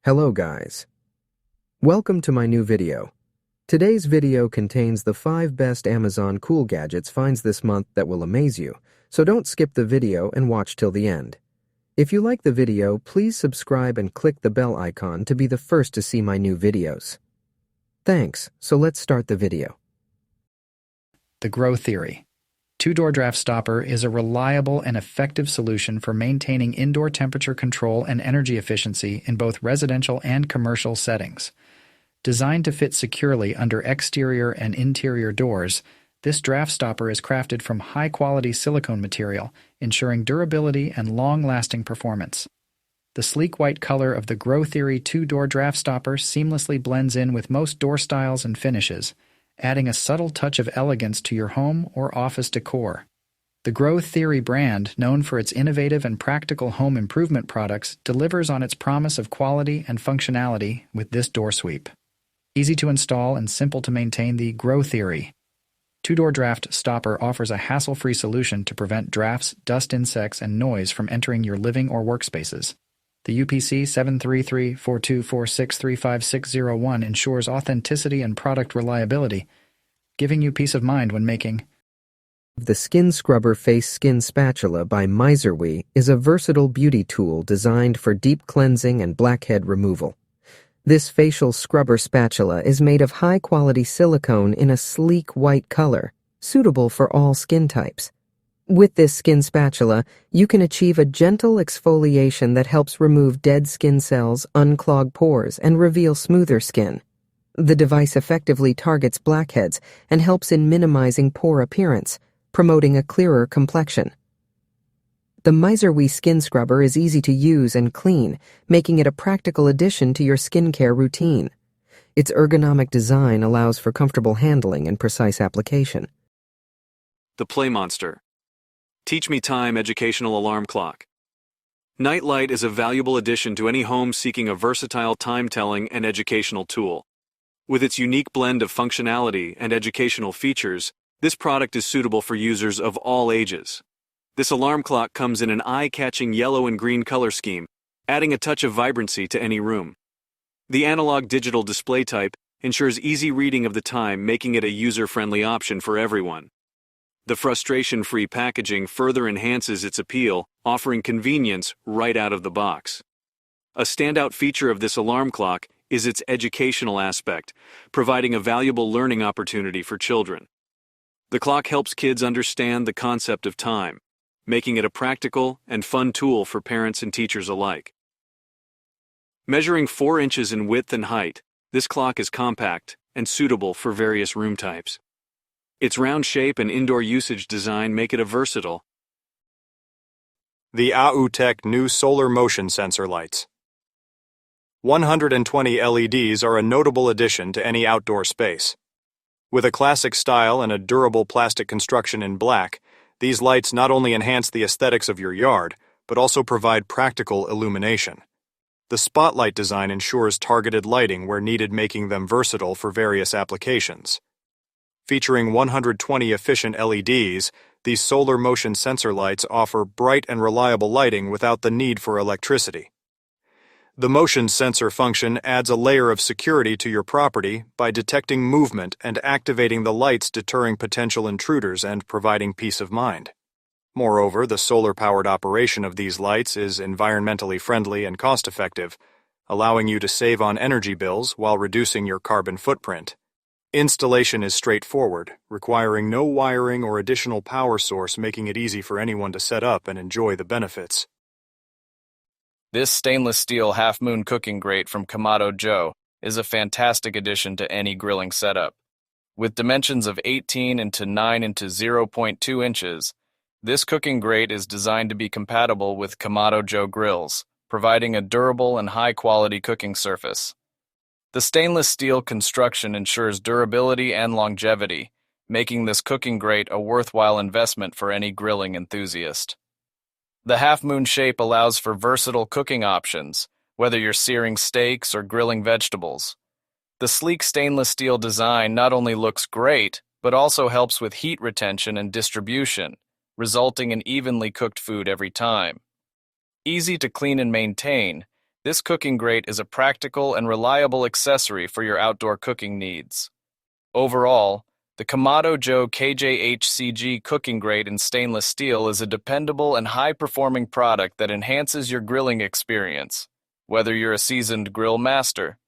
Hello guys. Welcome to my new video. Today's video contains the 5 best Amazon cool gadgets finds this month that will amaze you, so don't skip the video and watch till the end. If you like the video, please subscribe and click the bell icon to be the first to see my new videos. Thanks, so let's start the video. The Grow Theory. Two-door draft stopper is a reliable and effective solution for maintaining indoor temperature control and energy efficiency in both residential and commercial settings. Designed to fit securely under exterior and interior doors, this draft stopper is crafted from high-quality silicone material, ensuring durability and long-lasting performance. The sleek white color of the Grow Theory two-door draft stopper seamlessly blends in with most door styles and finishes, adding a subtle touch of elegance to your home or office decor. The Grow Theory brand, known for its innovative and practical home improvement products, delivers on its promise of quality and functionality with this door sweep. Easy to install and simple to maintain, the Grow Theory two-door draft stopper offers a hassle-free solution to prevent drafts, dust insects, and noise from entering your living or workspaces. The UPC 733-4246-35601 ensures authenticity and product reliability, giving you peace of mind when making. The Skin Scrubber Face Skin Spatula by Miserwe is a versatile beauty tool designed for deep cleansing and blackhead removal. This facial scrubber spatula is made of high-quality silicone in a sleek white color, suitable for all skin types. With this skin spatula, you can achieve a gentle exfoliation that helps remove dead skin cells, unclog pores, and reveal smoother skin. The device effectively targets blackheads and helps in minimizing pore appearance, promoting a clearer complexion. The Miserwe skin scrubber is easy to use and clean, making it a practical addition to your skincare routine. Its ergonomic design allows for comfortable handling and precise application. The Play Monster. Teach Me Time educational alarm clock. Nightlight is a valuable addition to any home seeking a versatile time-telling and educational tool. With its unique blend of functionality and educational features, this product is suitable for users of all ages. This alarm clock comes in an eye-catching yellow and green color scheme, adding a touch of vibrancy to any room. The analog-digital display type ensures easy reading of the time, making it a user-friendly option for everyone. The frustration-free packaging further enhances its appeal, offering convenience right out of the box. A standout feature of this alarm clock is its educational aspect, providing a valuable learning opportunity for children. The clock helps kids understand the concept of time, making it a practical and fun tool for parents and teachers alike. Measuring 4 inches in width and height, this clock is compact and suitable for various room types. Its round shape and indoor usage design make it a versatile. The AUTech new solar motion sensor lights. 120 LEDs are a notable addition to any outdoor space. With a classic style and a durable plastic construction in black, these lights not only enhance the aesthetics of your yard, but also provide practical illumination. The spotlight design ensures targeted lighting where needed, making them versatile for various applications. Featuring 120 efficient LEDs, these solar motion sensor lights offer bright and reliable lighting without the need for electricity. The motion sensor function adds a layer of security to your property by detecting movement and activating the lights, deterring potential intruders and providing peace of mind. Moreover, the solar-powered operation of these lights is environmentally friendly and cost-effective, allowing you to save on energy bills while reducing your carbon footprint. Installation is straightforward, requiring no wiring or additional power source, making it easy for anyone to set up and enjoy the benefits. This stainless steel half-moon cooking grate from Kamado Joe is a fantastic addition to any grilling setup. With dimensions of 18 into 9 into 0.2 inches, this cooking grate is designed to be compatible with Kamado Joe grills, providing a durable and high-quality cooking surface. The stainless steel construction ensures durability and longevity, making this cooking grate a worthwhile investment for any grilling enthusiast. The half-moon shape allows for versatile cooking options, whether you're searing steaks or grilling vegetables. The sleek stainless steel design not only looks great, but also helps with heat retention and distribution, resulting in evenly cooked food every time. Easy to clean and maintain, This cooking grate is a practical and reliable accessory for your outdoor cooking needs. Overall, the Kamado Joe KJHCG cooking grate in stainless steel is a dependable and high-performing product that enhances your grilling experience. Whether you're a seasoned grill master,